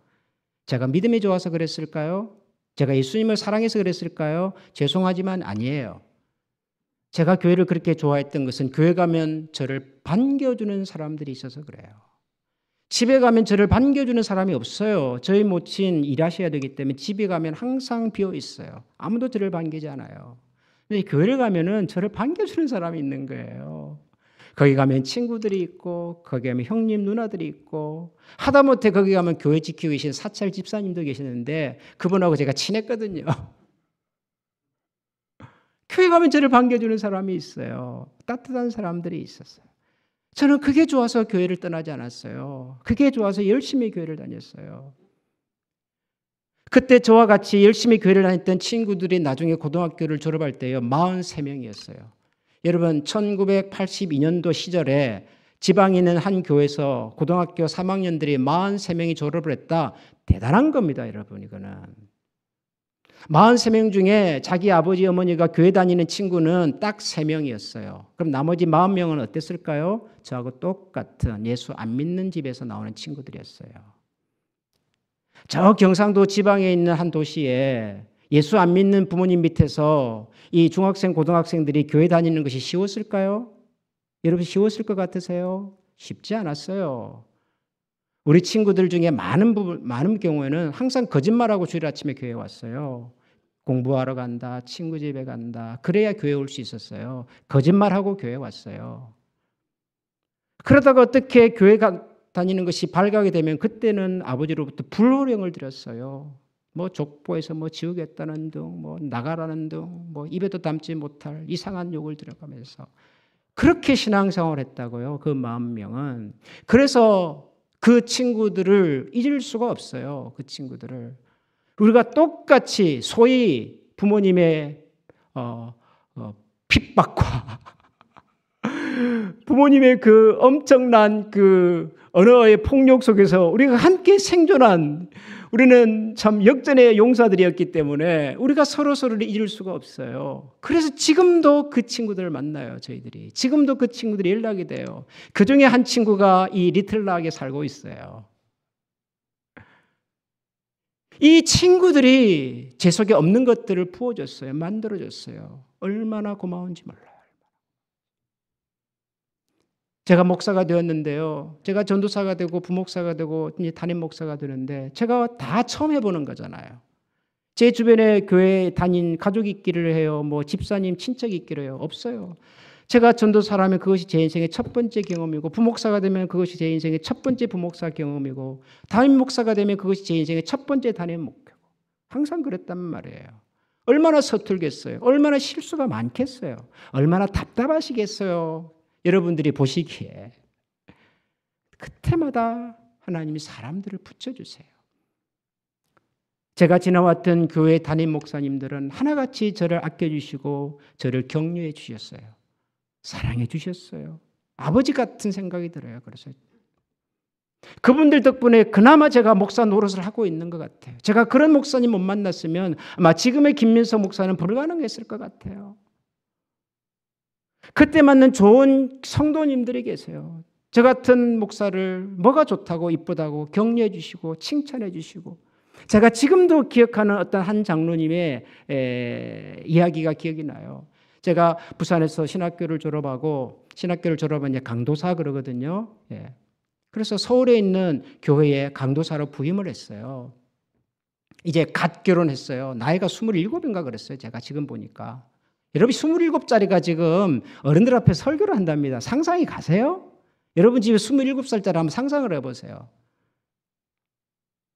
제가 믿음이 좋아서 그랬을까요? 제가 예수님을 사랑해서 그랬을까요? 죄송하지만 아니에요. 제가 교회를 그렇게 좋아했던 것은 교회 가면 저를 반겨주는 사람들이 있어서 그래요. 집에 가면 저를 반겨주는 사람이 없어요. 저희 모친 일하셔야 되기 때문에 집에 가면 항상 비어 있어요. 아무도 저를 반기지 않아요. 근데 교회를 가면은 저를 반겨주는 사람이 있는 거예요. 거기 가면 친구들이 있고 거기 가면 형님 누나들이 있고 하다못해 거기 가면 교회 지키고 계신 사찰 집사님도 계시는데 그분하고 제가 친했거든요. 교회 가면 저를 반겨주는 사람이 있어요. 따뜻한 사람들이 있었어요. 저는 그게 좋아서 교회를 떠나지 않았어요. 그게 좋아서 열심히 교회를 다녔어요. 그때 저와 같이 열심히 교회를 다녔던 친구들이 나중에 고등학교를 졸업할 때요. 43명이었어요. 여러분 1982년도 시절에 지방에 있는 한 교회에서 고등학교 3학년들이 43명이 졸업을 했다. 대단한 겁니다. 여러분 이거는. 43명 중에 자기 아버지 어머니가 교회 다니는 친구는 딱 3명이었어요. 그럼 나머지 40명은 어땠을까요? 저하고 똑같은 예수 안 믿는 집에서 나오는 친구들이었어요. 저 경상도 지방에 있는 한 도시에 예수 안 믿는 부모님 밑에서 이 중학생, 고등학생들이 교회 다니는 것이 쉬웠을까요? 여러분 쉬웠을 것 같으세요? 쉽지 않았어요. 우리 친구들 중에 많은 경우에는 항상 거짓말하고 주일 아침에 교회에 왔어요. 공부하러 간다, 친구 집에 간다. 그래야 교회 올 수 있었어요. 거짓말하고 교회 왔어요. 그러다가 어떻게 교회 다니는 것이 밝아게 되면 그때는 아버지로부터 불호령을 들었어요. 뭐 족보에서 뭐 지우겠다는 등, 뭐 나가라는 등, 뭐 입에도 담지 못할 이상한 욕을 들어가면서 그렇게 신앙생활을 했다고요. 그 40명은. 그래서 그 친구들을 잊을 수가 없어요. 그 친구들을. 우리가 똑같이 소위 부모님의 핍박과 부모님의 그 엄청난 그 언어의 폭력 속에서 우리가 함께 생존한 우리는 참 역전의 용사들이었기 때문에 우리가 서로서로를 잊을 수가 없어요. 그래서 지금도 그 친구들을 만나요. 저희들이. 지금도 그 친구들이 연락이 돼요. 그중에 한 친구가 이 리틀락에 살고 있어요. 이 친구들이 제 속에 없는 것들을 부어줬어요. 만들어줬어요. 얼마나 고마운지 몰라요. 제가 목사가 되었는데요. 제가 전도사가 되고 부목사가 되고 이제 담임 목사가 되는데 제가 다 처음 해보는 거잖아요. 제 주변에 교회 다닌 가족이 있기를 해요. 뭐 집사님, 친척이 있기를 해요. 없어요. 제가 전도사라면 그것이 제 인생의 첫 번째 경험이고 부목사가 되면 그것이 제 인생의 첫 번째 부목사 경험이고 담임 목사가 되면 그것이 제 인생의 첫 번째 담임 목표고 항상 그랬단 말이에요. 얼마나 서툴겠어요. 얼마나 실수가 많겠어요. 얼마나 답답하시겠어요. 여러분들이 보시기에 그때마다 하나님이 사람들을 붙여주세요. 제가 지나왔던 교회 담임 목사님들은 하나같이 저를 아껴주시고 저를 격려해 주셨어요. 사랑해 주셨어요. 아버지 같은 생각이 들어요. 그래서 그분들 덕분에 그나마 제가 목사 노릇을 하고 있는 것 같아요. 제가 그런 목사님 못 만났으면 아마 지금의 김민석 목사는 불가능했을 것 같아요. 그때 맞는 좋은 성도님들이 계세요. 저 같은 목사를 뭐가 좋다고 이쁘다고 격려해 주시고 칭찬해 주시고 제가 지금도 기억하는 어떤 한 장로님의 이야기가 기억이 나요. 제가 부산에서 신학교를 졸업하고 신학교를 졸업하면 이제 강도사 그러거든요. 예. 그래서 서울에 있는 교회에 강도사로 부임을 했어요. 이제 갓 결혼했어요. 나이가 27인가 그랬어요. 제가 지금 보니까. 여러분 27짜리가 지금 어른들 앞에 설교를 한답니다. 상상이 가세요? 여러분 집에 27살짜리 한번 상상을 해보세요.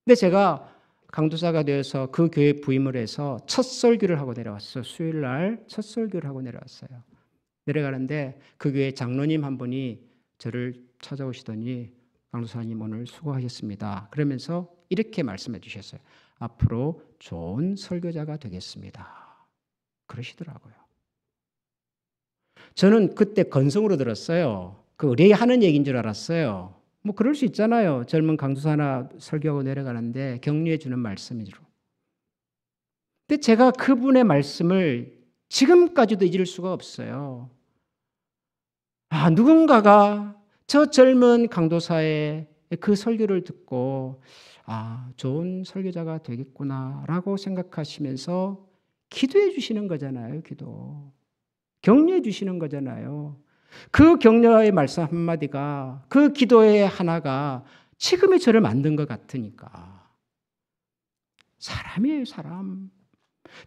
근데 제가 강도사가 되어서 그 교회에 부임을 해서 첫 설교를 하고 내려왔어요. 수요일 날 첫 설교를 하고 내려왔어요. 내려가는데 그 교회 장로님 한 분이 저를 찾아오시더니 강도사님 오늘 수고하셨습니다. 그러면서 이렇게 말씀해 주셨어요. 앞으로 좋은 설교자가 되겠습니다. 그러시더라고요. 저는 그때 건성으로 들었어요. 그 의뢰하는 얘기인 줄 알았어요. 뭐 그럴 수 있잖아요. 젊은 강도사 하나 설교하고 내려가는데 격려해 주는 말씀이죠. 근데 제가 그분의 말씀을 지금까지도 잊을 수가 없어요. 아, 누군가가 저 젊은 강도사의 그 설교를 듣고 아, 좋은 설교자가 되겠구나라고 생각하시면서 기도해 주시는 거잖아요. 기도. 격려해 주시는 거잖아요. 그 격려의 말씀 한마디가 그 기도의 하나가 지금의 저를 만든 것 같으니까. 사람이에요, 사람.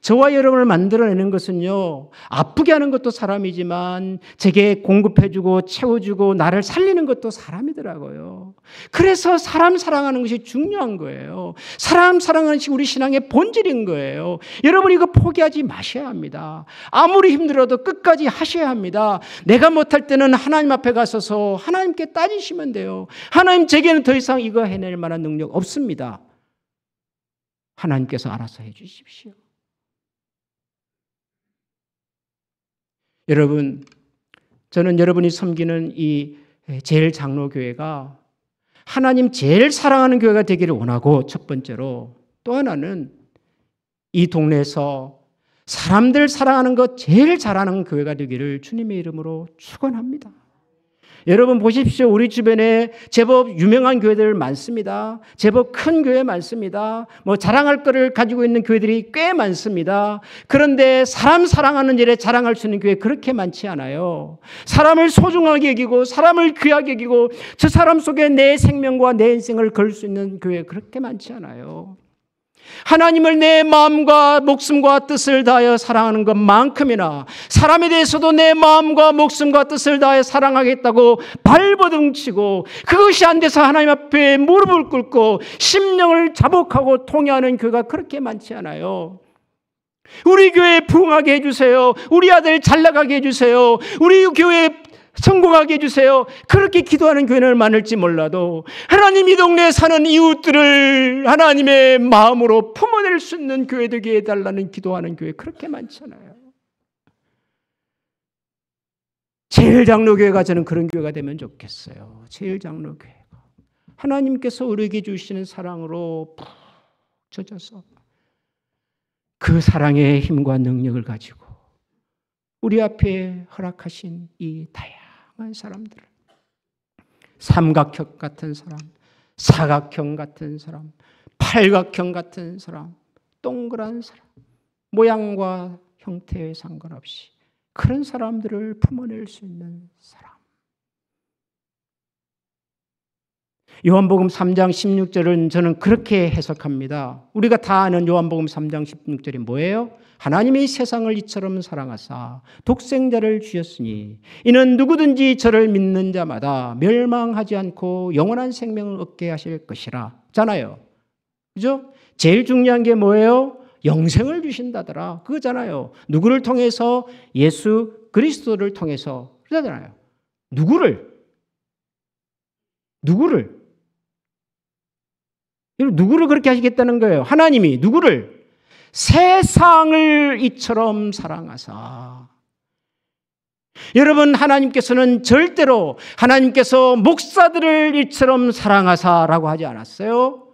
저와 여러분을 만들어내는 것은요, 아프게 하는 것도 사람이지만 제게 공급해주고 채워주고 나를 살리는 것도 사람이더라고요. 그래서 사람 사랑하는 것이 중요한 거예요. 사람 사랑하는 것이 우리 신앙의 본질인 거예요. 여러분 이거 포기하지 마셔야 합니다. 아무리 힘들어도 끝까지 하셔야 합니다. 내가 못할 때는 하나님 앞에 가서서 하나님께 따지시면 돼요. 하나님 제게는 더 이상 이거 해낼 만한 능력 없습니다. 하나님께서 알아서 해 주십시오. 여러분, 저는 여러분이 섬기는 이 제일장로교회가 하나님 제일 사랑하는 교회가 되기를 원하고 첫 번째로 또 하나는 이 동네에서 사람들 사랑하는 것 제일 잘하는 교회가 되기를 주님의 이름으로 축원합니다. 여러분 보십시오. 우리 주변에 제법 유명한 교회들 많습니다. 제법 큰 교회 많습니다. 뭐 자랑할 거를 가지고 있는 교회들이 꽤 많습니다. 그런데 사람 사랑하는 일에 자랑할 수 있는 교회 그렇게 많지 않아요. 사람을 소중하게 여기고 사람을 귀하게 여기고 저 사람 속에 내 생명과 내 인생을 걸 수 있는 교회 그렇게 많지 않아요. 하나님을 내 마음과 목숨과 뜻을 다하여 사랑하는 것만큼이나 사람에 대해서도 내 마음과 목숨과 뜻을 다하여 사랑하겠다고 발버둥치고 그것이 안 돼서 하나님 앞에 무릎을 꿇고 심령을 자복하고 통회하는 교회가 그렇게 많지 않아요. 우리 교회 부흥하게 해주세요. 우리 아들 잘 나가게 해주세요. 우리 교회 성공하게 해주세요. 그렇게 기도하는 교회는 많을지 몰라도 하나님 이 동네에 사는 이웃들을 하나님의 마음으로 품어낼 수 있는 교회 되게 해달라는 기도하는 교회 그렇게 많잖아요. 제일장로교회가 저는 그런 교회가 되면 좋겠어요. 제일장로교회가 하나님께서 우리에게 주시는 사랑으로 푹 젖어서 그 사랑의 힘과 능력을 가지고 우리 앞에 허락하신 이 다양한 사람들, 삼각형 같은 사람, 사각형 같은 사람, 팔각형 같은 사람, 동그란 사람, 모양과 형태에 상관없이 그런 사람들을 품어낼 수 있는 사람. 요한복음 3장 16절은 저는 그렇게 해석합니다. 우리가 다 아는 요한복음 3장 16절이 뭐예요? 하나님이 세상을 이처럼 사랑하사 독생자를 주셨으니 이는 누구든지 저를 믿는 자마다 멸망하지 않고 영원한 생명을 얻게 하실 것이라 잖아요. 그죠? 제일 중요한 게 뭐예요? 영생을 주신다더라. 그거잖아요. 누구를 통해서? 예수 그리스도를 통해서. 그러잖아요. 누구를? 누구를 그렇게 하시겠다는 거예요? 하나님이 누구를? 세상을 이처럼 사랑하사. 여러분, 하나님께서는 절대로 하나님께서 목사들을 이처럼 사랑하사라고 하지 않았어요.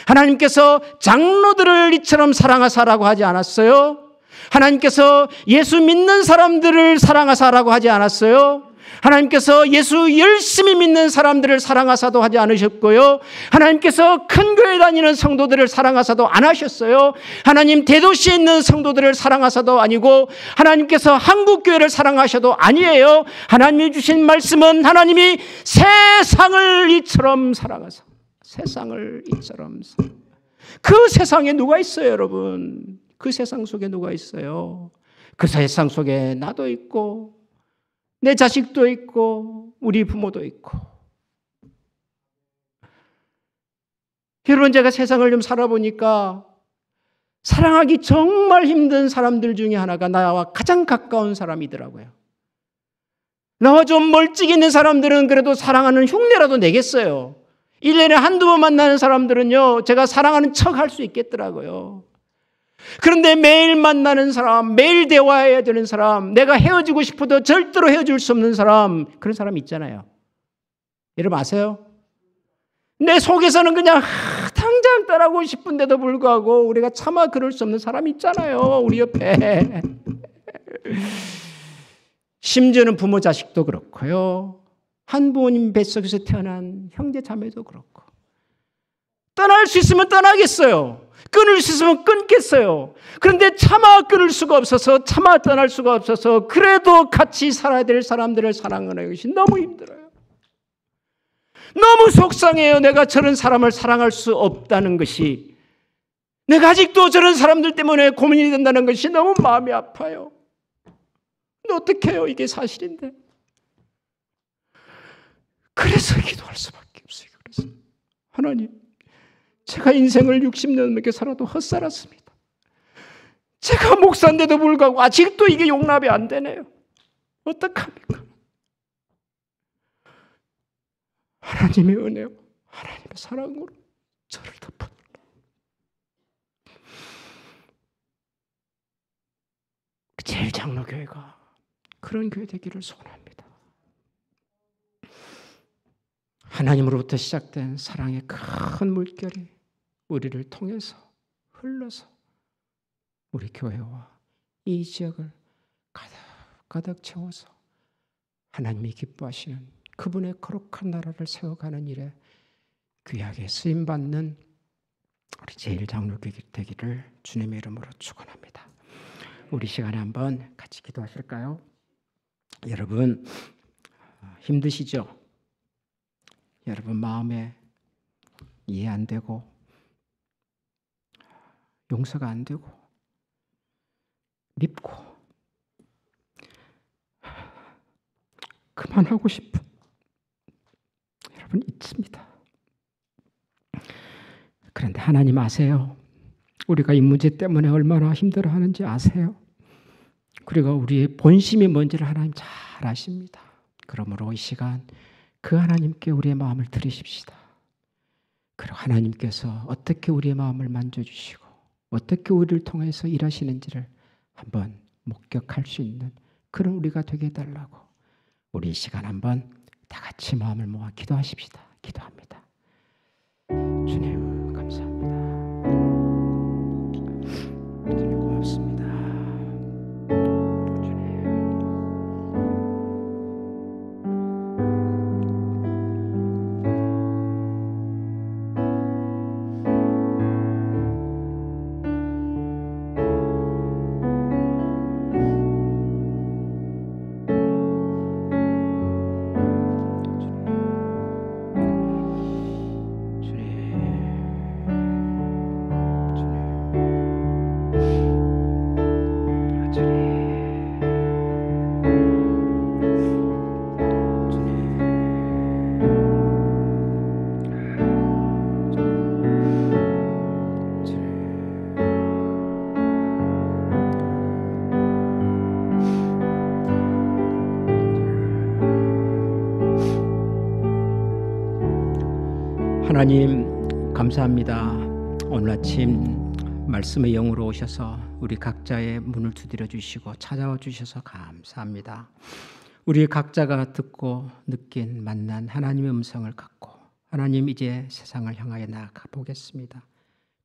하나님께서 장로들을 이처럼 사랑하사라고 하지 않았어요. 하나님께서 예수 믿는 사람들을 사랑하사라고 하지 않았어요. 하나님께서 예수 열심히 믿는 사람들을 사랑하사도 하지 않으셨고요. 하나님께서 큰 교회 다니는 성도들을 사랑하사도 안 하셨어요. 하나님 대도시에 있는 성도들을 사랑하사도 아니고 하나님께서 한국교회를 사랑하셔도 아니에요. 하나님이 주신 말씀은 하나님이 세상을 이처럼 사랑하사. 세상을 이처럼 사랑하사. 그 세상에 누가 있어요, 여러분? 그 세상 속에 누가 있어요? 그 세상 속에 나도 있고 내 자식도 있고 우리 부모도 있고. 여러분, 제가 세상을 좀 살아보니까 사랑하기 정말 힘든 사람들 중에 하나가 나와 가장 가까운 사람이더라고요. 나와 좀 멀찍이 있는 사람들은 그래도 사랑하는 흉내라도 내겠어요. 1년에 한두 번 만나는 사람들은요, 제가 사랑하는 척 할 수 있겠더라고요. 그런데 매일 만나는 사람, 매일 대화해야 되는 사람, 내가 헤어지고 싶어도 절대로 헤어질 수 없는 사람, 그런 사람 있잖아요. 여러분 아세요? 내 속에서는 그냥 당장 떠나고 싶은데도 불구하고 우리가 차마 그럴 수 없는 사람 있잖아요. 우리 옆에. 심지어는 부모 자식도 그렇고요. 한 부모님 뱃속에서 태어난 형제 자매도 그렇고. 떠날 수 있으면 떠나겠어요. 끊을 수 있으면 끊겠어요. 그런데 차마 끊을 수가 없어서, 차마 떠날 수가 없어서 그래도 같이 살아야 될 사람들을 사랑하는 것이 너무 힘들어요. 너무 속상해요. 내가 저런 사람을 사랑할 수 없다는 것이. 내가 아직도 저런 사람들 때문에 고민이 된다는 것이 너무 마음이 아파요. 근데 어떻게 해요? 이게 사실인데. 그래서 기도할 수밖에 없어요. 그래서 하나님, 제가 인생을 60년 넘게 살아도 헛살았습니다. 제가 목사인데도 불구하고 아직도 이게 용납이 안 되네요. 어떡합니까? 하나님의 은혜요, 하나님의 사랑으로 저를 덮어달라. 제일장로교회가 그런 교회 되기를 소원합니다. 하나님으로부터 시작된 사랑의 큰 물결이 우리를 통해서 흘러서 우리 교회와 이 지역을 가득 채워서 하나님이 기뻐하시는 그분의 거룩한 나라를 세워가는 일에 귀하게 쓰임받는 우리 제일장로교회 되기를 주님의 이름으로 축원합니다. 우리 시간에 한번 같이 기도하실까요? 여러분 힘드시죠? 여러분 마음에 이해 안 되고 용서가 안 되고 밉고 그만하고 싶은 여러분 있습니다. 그런데 하나님 아세요. 우리가 이 문제 때문에 얼마나 힘들어하는지 아세요. 그리고 우리의 본심이 뭔지를 하나님 잘 아십니다. 그러므로 이 시간 그 하나님께 우리의 마음을 드리십시다. 그리고 하나님께서 어떻게 우리의 마음을 만져주시고 어떻게 우리를 통해서 일하시는지를 한번 목격할 수 있는 그런 우리가 되게 해달라고 우리 이 시간 한번 다 같이 마음을 모아 기도하십시다. 기도합니다. 주님 감사합니다. 주님 고맙습니다. 하나님 감사합니다. 오늘 아침 말씀의 영으로 오셔서 우리 각자의 문을 두드려 주시고 찾아와 주셔서 감사합니다. 우리 각자가 듣고 느낀 만난 하나님의 음성을 갖고 하나님 이제 세상을 향하여 나아가 보겠습니다.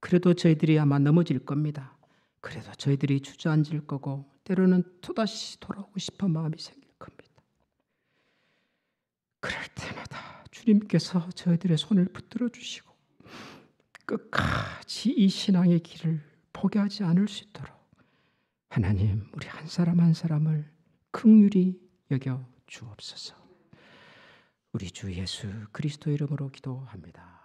그래도 저희들이 아마 넘어질 겁니다. 그래도 저희들이 주저앉을 거고 때로는 또다시 돌아오고 싶은 마음이 생길 겁니다. 그럴 때마다 주님께서 저희들의 손을 붙들어 주시고 끝까지 이 신앙의 길을 포기하지 않을 수 있도록 하나님 우리 한 사람 한 사람을 긍휼히 여겨 주옵소서. 우리 주 예수 그리스도 이름으로 기도합니다.